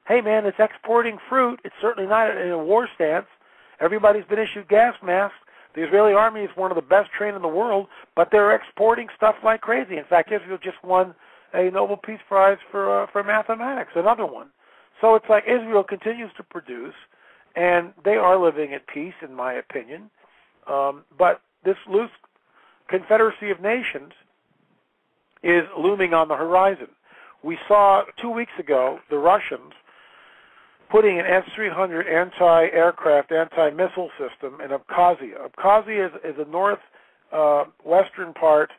hey, man, it's exporting fruit. It's certainly not in a war stance. Everybody's been issued gas masks. The Israeli army is one of the best trained in the world, but they're exporting stuff like crazy. In fact, Israel just won a Nobel Peace Prize for mathematics, another one. So it's like Israel continues to produce, and they are living at peace, in my opinion. But this loose Confederacy of Nations is looming on the horizon. We saw 2 weeks ago the Russians putting an S-300 anti-aircraft, anti-missile system in Abkhazia. Abkhazia is the northwestern part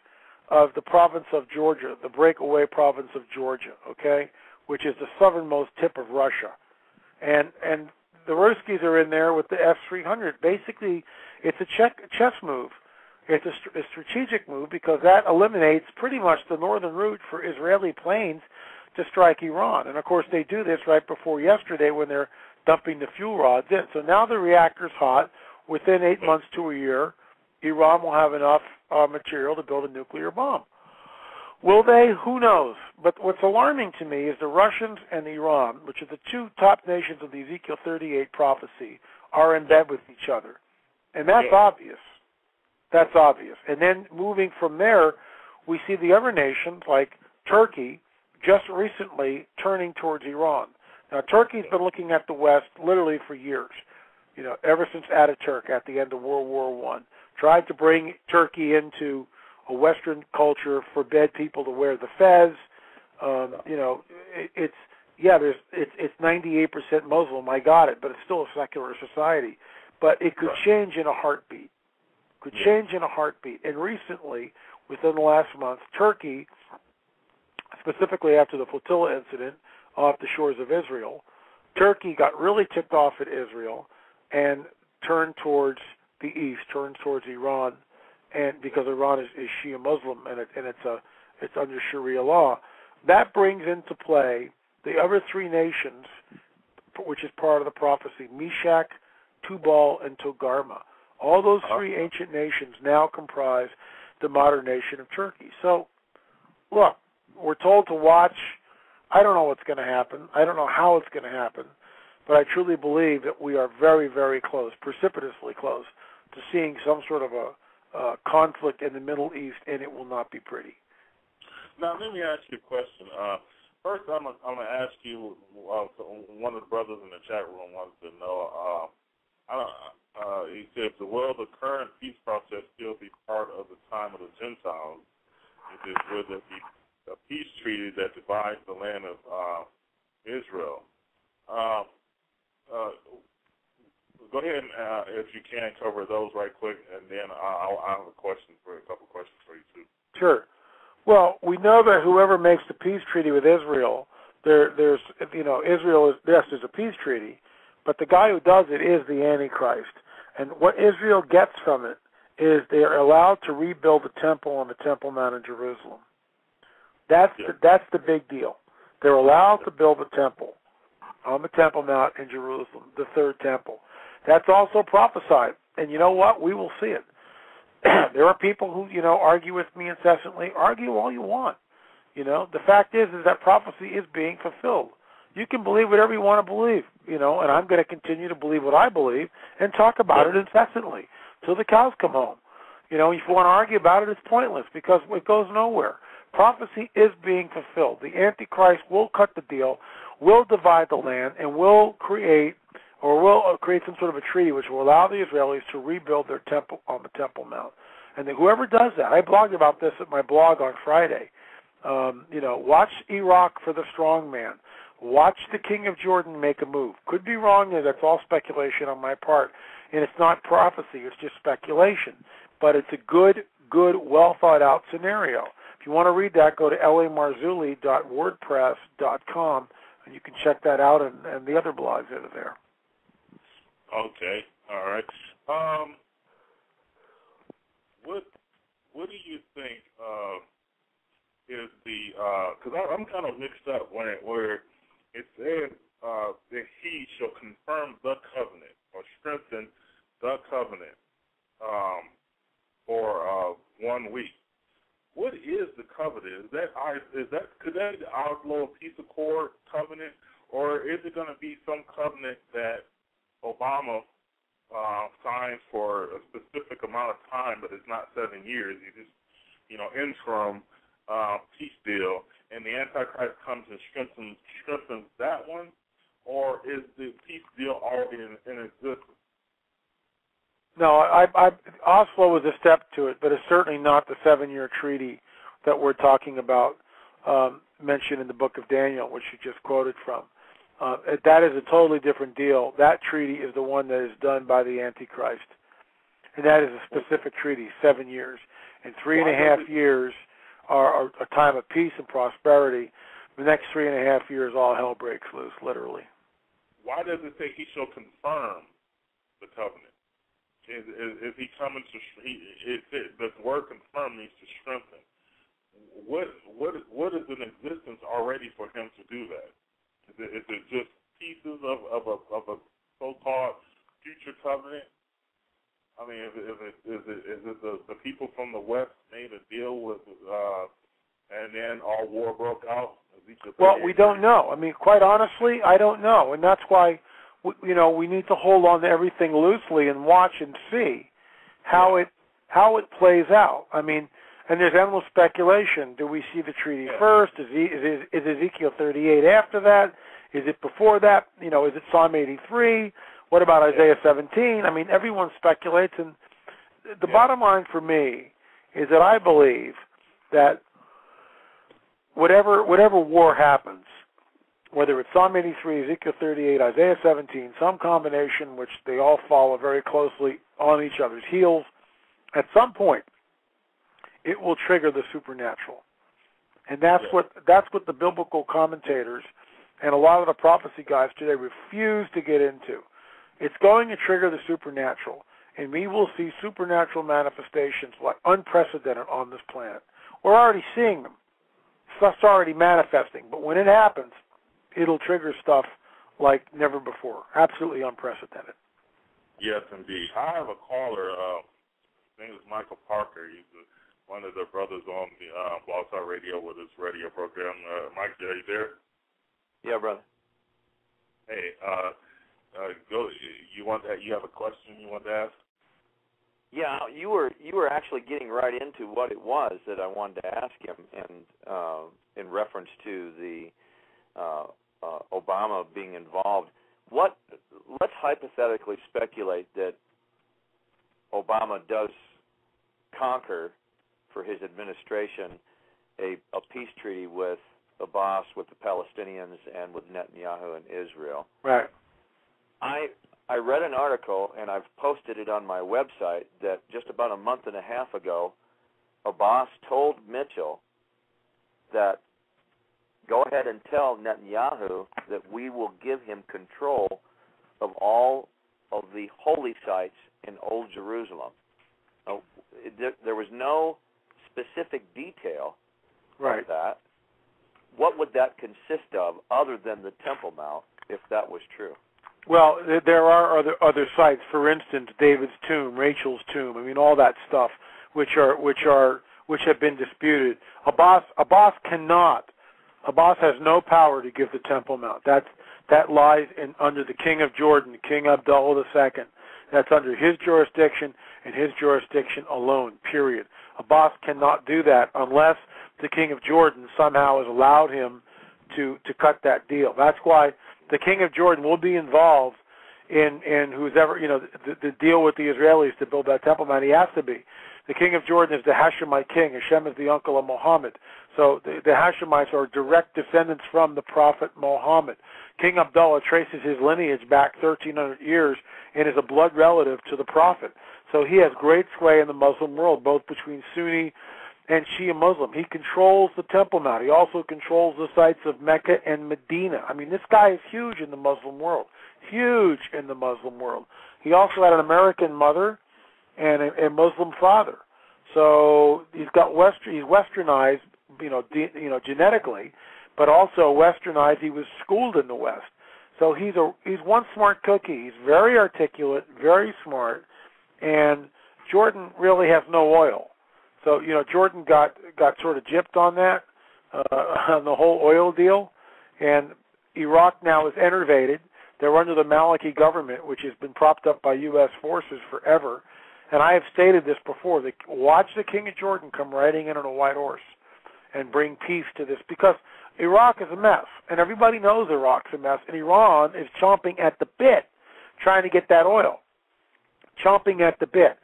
of the province of Georgia, the breakaway province of Georgia, okay, which is the southernmost tip of Russia. And the Ruskies are in there with the S-300. Basically, it's a chess move. It's a strategic move because that eliminates pretty much the northern route for Israeli planes to strike Iran. And, of course, they do this right before yesterday when they're dumping the fuel rods in. So now the reactor's hot. Within 8 months to a year, Iran will have enough material to build a nuclear bomb. Will they? Who knows? But what's alarming to me is the Russians and Iran, which are the two top nations of the Ezekiel 38 prophecy, are in bed with each other. And that's obvious. That's obvious. And then moving from there, we see the other nations like Turkey just recently turning towards Iran. Now, Turkey's been looking at the West literally for years, ever since Ataturk at the end of World War I. Tried to bring Turkey into a Western culture, forbid people to wear the fez. It's 98% Muslim. I got it, but it's still a secular society. But it could change in a heartbeat. And recently, within the last month, Turkey, specifically after the flotilla incident off the shores of Israel, Turkey got really ticked off at Israel and turned towards the east, turned towards Iran, and because Iran is Shia Muslim and it's under Sharia law. That brings into play the other three nations, which is part of the prophecy: Meshach, Tubal, and Togarmah. All those three ancient nations now comprise the modern nation of Turkey. So, look, we're told to watch. I don't know what's going to happen. I don't know how it's going to happen. But I truly believe that we are very, very close, precipitously close, to seeing some sort of a conflict in the Middle East, and it will not be pretty. Now, let me ask you a question. First, I'm going to ask you, one of the brothers in the chat room wants to know, he says, will the current peace process still be part of the time of the Gentiles? Will there be a peace treaty that divides the land of Israel? Go ahead and, if you can, cover those right quick, and then I'll have a couple questions for you, too. Sure. Well, we know that whoever makes the peace treaty with Israel, there's Israel is, yes, there's a peace treaty, but the guy who does it is the Antichrist. And what Israel gets from it is they are allowed to rebuild the temple on the Temple Mount in Jerusalem. That's the big deal. They're allowed to build the temple on the Temple Mount in Jerusalem, the third temple. That's also prophesied. And you know what? We will see it. There are people who, argue with me incessantly. Argue all you want. The fact is that prophecy is being fulfilled. You can believe whatever you want to believe, and I'm going to continue to believe what I believe and talk about it incessantly till the cows come home. If you want to argue about it, it's pointless because it goes nowhere. Prophecy is being fulfilled. The Antichrist will cut the deal, will divide the land, and will create some sort of a treaty which will allow the Israelis to rebuild their temple on the Temple Mount. And then whoever does that, I blogged about this at my blog on Friday. Watch Iraq for the strong man. Watch the king of Jordan make a move. Could be wrong, that's all speculation on my part. And it's not prophecy, it's just speculation. But it's a good, well thought out scenario. If you want to read that, go to lamarzulli.wordpress.com and you can check that out and the other blogs that are there. Okay, all right. What do you think is the? Because I'm kind of mixed up where it says that he shall confirm the covenant or strengthen the covenant for 1 week. What is the covenant? Could that be the Oslo Peace Accord covenant, or is it going to be some covenant that Obama signs for a specific amount of time, but it's not 7 years? You just, interim peace deal, and the Antichrist comes and strengthens that one, or is the peace deal already in existence? No, Oslo was a step to it, but it's certainly not the 7-year treaty that we're talking about, mentioned in the book of Daniel, which you just quoted from. That is a totally different deal. That treaty is the one that is done by the Antichrist. And that is a specific treaty, 7 years. And 3.5 years are a time of peace and prosperity. The next 3.5 years, all hell breaks loose, literally. Why does it say he shall confirm the covenant? Is he coming to? The word confirm means to strengthen. What is in existence already for him to do that? Is it just pieces of a so-called future covenant? I mean, is it the people from the West made a deal with, and then all war broke out? Well, we don't know. I mean, quite honestly, I don't know, and that's why we need to hold on to everything loosely and watch and see how it plays out. I mean, and there's endless speculation. Do we see the treaty first? Is Ezekiel 38 after that? Is it before that? Is it Psalm 83? What about Isaiah 17? I mean, everyone speculates, and the bottom line for me is that I believe that whatever war happens, whether it's Psalm 83, Ezekiel 38, Isaiah 17, some combination which they all follow very closely on each other's heels, at some point it will trigger the supernatural. And that's what the biblical commentators and a lot of the prophecy guys today refuse to get into. It's going to trigger the supernatural, and we will see supernatural manifestations like unprecedented on this planet. We're already seeing them. Stuff's already manifesting, but when it happens, it'll trigger stuff like never before. Absolutely unprecedented. Yes, indeed. I have a caller. His name is Michael Parker. He's one of the brothers on the Blog Talk Radio with his radio program. Mike, are you there? Yeah, brother. Hey, go. You have a question you want to ask? Yeah, you were actually getting right into what it was that I wanted to ask him, and in reference to the Obama being involved. Let's hypothetically speculate that Obama does conquer for his administration a peace treaty with Abbas, with the Palestinians, and with Netanyahu and Israel. Right. I read an article, and I've posted it on my website, that just about a month and a half ago, Abbas told Mitchell that go ahead and tell Netanyahu that we will give him control of all of the holy sites in Old Jerusalem. Now, there was no specific detail of that. What would that consist of other than the Temple Mount, if that was true? Well, there are other sites. For instance, David's tomb, Rachel's tomb. I mean, all that stuff, which have been disputed. Abbas has no power to give the Temple Mount. That lies under the King of Jordan, King Abdullah II. That's under his jurisdiction and his jurisdiction alone. Period. Abbas cannot do that unless the King of Jordan somehow has allowed him to cut that deal. That's why the King of Jordan will be involved in who's ever, the deal with the Israelis to build that Temple Mount. He has to be. The King of Jordan is the Hashemite king. Hashem is the uncle of Muhammad. So the Hashemites are direct descendants from the Prophet Muhammad. King Abdullah traces his lineage back 1,300 years and is a blood relative to the Prophet. So he has great sway in the Muslim world, both between Sunni and Shia Muslim. He controls the Temple Mount. He also controls the sites of Mecca and Medina. I mean, this guy is huge in the Muslim world. Huge in the Muslim world. He also had an American mother and a Muslim father. So he's westernized, genetically, but also westernized. He was schooled in the West. So he's one smart cookie. He's very articulate, very smart, and Jordan really has no oil. So, Jordan got sort of gypped on that, on the whole oil deal. And Iraq now is enervated. They're under the Maliki government, which has been propped up by U.S. forces forever. And I have stated this before. Watch the King of Jordan come riding in on a white horse and bring peace to this, because Iraq is a mess, and everybody knows Iraq's a mess, and Iran is chomping at the bit trying to get that oil. Chomping at the bit.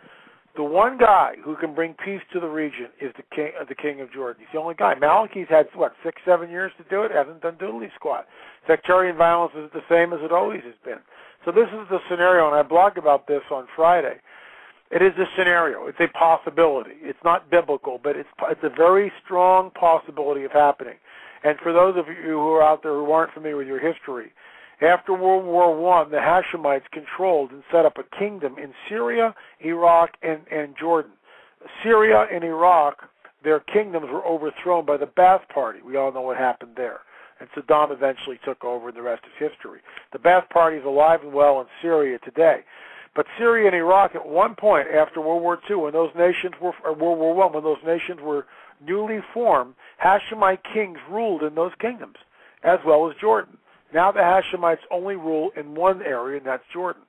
The one guy who can bring peace to the region is the King of Jordan. He's the only guy. Maliki's had, 6-7 years to do it, hasn't done doodly squat. Sectarian violence is the same as it always has been. So this is the scenario, and I blogged about this on Friday. It is a scenario. It's a possibility. It's not biblical, but it's a very strong possibility of happening. And for those of you who are out there who aren't familiar with your history, after World War I, the Hashemites controlled and set up a kingdom in Syria, Iraq, and Jordan. Syria and Iraq, their kingdoms were overthrown by the Ba'ath Party. We all know what happened there. And Saddam eventually took over, and the rest is history. The Ba'ath Party is alive and well in Syria today. But Syria and Iraq, at one point after World War II, when those nations were, or World War I, when those nations were newly formed, Hashemite kings ruled in those kingdoms, as well as Jordan. Now the Hashemites only rule in one area, and that's Jordan.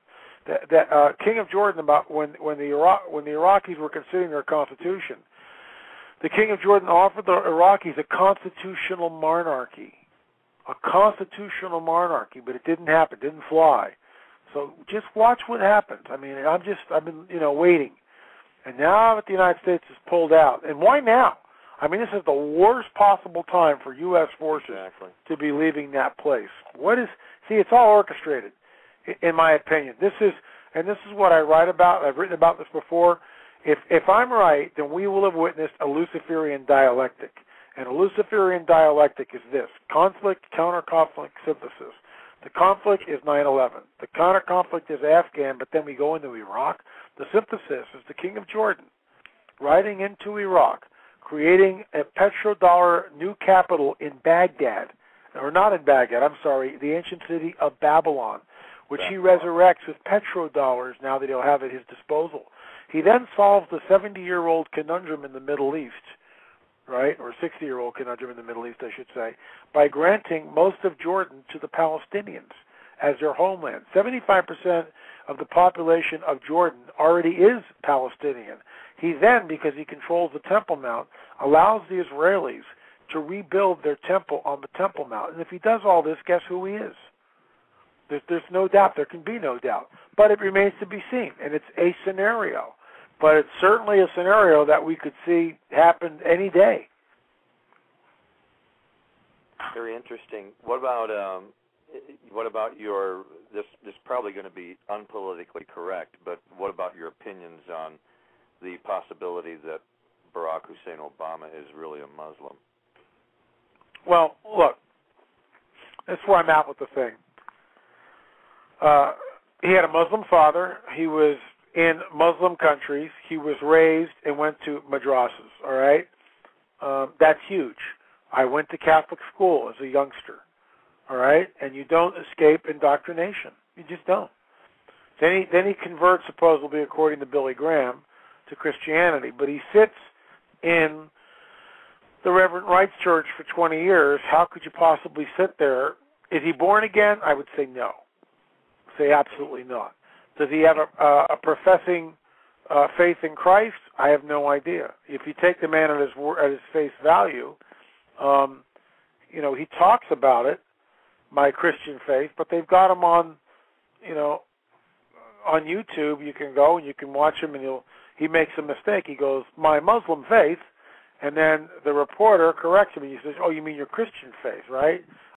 The King of Jordan, about when the Iraqis were considering their constitution, the King of Jordan offered the Iraqis a constitutional monarchy, but it didn't happen, it didn't fly. So just watch what happens. I mean, I've been waiting, and now that the United States has pulled out, and why now? I mean, this is the worst possible time for U.S. forces to be leaving that place. It's all orchestrated, in my opinion. This is what I write about. I've written about this before. If I'm right, then we will have witnessed a Luciferian dialectic. And a Luciferian dialectic is this: conflict, counter-conflict, synthesis. The conflict is 9/11. The counter-conflict is Afghan, but then we go into Iraq. The synthesis is the King of Jordan riding into Iraq, creating a petrodollar new capital in Baghdad, or not in Baghdad, I'm sorry, the ancient city of Babylon, which he resurrects with petrodollars now that he'll have at his disposal. He then solves the 70-year-old conundrum in the Middle East, right, or 60-year-old conundrum in the Middle East, I should say, by granting most of Jordan to the Palestinians as their homeland. 75% of the population of Jordan already is Palestinian. He then, because he controls the Temple Mount, allows the Israelis to rebuild their temple on the Temple Mount. And if he does all this, guess who he is? There's no doubt. There can be no doubt. But it remains to be seen, and it's a scenario. But it's certainly a scenario that we could see happen any day. Very interesting. What about your? This is probably going to be unpolitically correct, but what about your opinions on the possibility that Barack Hussein Obama is really a Muslim? Well, look, that's where I'm at with the thing. He had a Muslim father. He was in Muslim countries. He was raised and went to madrasas, all right? That's huge. I went to Catholic school as a youngster, all right? And you don't escape indoctrination. You just don't. Then he converts, supposedly, according to Billy Graham, to Christianity. But he sits in the Reverend Wright's church for 20 years. How could you possibly sit there? Is he born again? I would say no. Say absolutely not. Does he have a professing faith in Christ? I have no idea. If you take the man at his face value, he talks about it, my Christian faith, but they've got him on, on YouTube. You can go and you can watch him, and he makes a mistake. He goes, my Muslim faith, and then the reporter corrects him, and he says, oh, you mean your Christian faith, right?